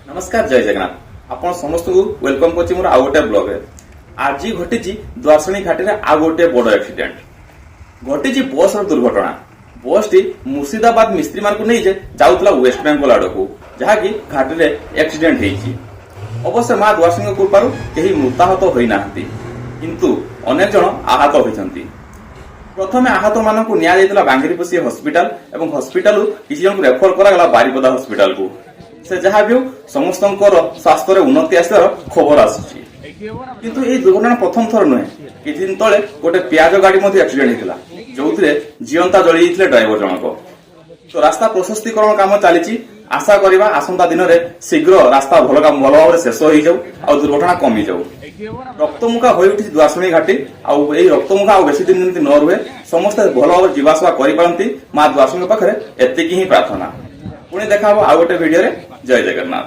नमस्कार जय जगन्नाथ आपण समस्त को वेलकम करछि मोर आ गोटे ब्लॉग रे। आज घटिछि द्वारसणी घाटी रे आ गोटे बड़ एक्सीडेंट घटिछि बस रो दुर्घटना। बस टी मुर्शिदाबाद मिस्त्री मान को नै जे जाउतला वेस्ट बेंगल आडको जहा कि घाटी रे एक्सीडेंट हेछि। अवश्य मां द्वारसणी को कृपारु केही मृताहत होई नाहंती किंतु अनेक जन आहत होइछंती। प्रथमे आहत मानकु न्याय दैतला बांगीरीपोशी हॉस्पिटल एवं हॉस्पिटल किछि जन रेफर करा गला बारिपदा हॉस्पिटल को। से जहा भी समस्तंकर स्वास्थ्य रे उन्नति आसार खबर आसुछि किंतु ए दुर्घटना प्रथम थर नुहे। किछि दिन तळे गोटे प्याज गाड़ी मध्ये एक्सीडेंट हेतिला जोउथिरे जीवंता जळि जेथिले ड्राइवर जनक। तो रास्ता प्रशस्तीकरण काम चलीछि। आशा करिबा आसंता दिन रे शीघ्र रास्ता भल भाव शेष हो जाऊ आ दुर्घटना कमी जाऊ। रक्तमुखा होई उठी द्वारसणी घाटी आउ एई रक्तमुखा आ बेसी दिन जेमति न रुहे समस्त भल भाव जीवासवा करि पारंती मां द्वारसणी पाखरे एतिकी ही प्रार्थना। पुणी देखा आ गोटे वीडियो रे। जय जगन्नाथ।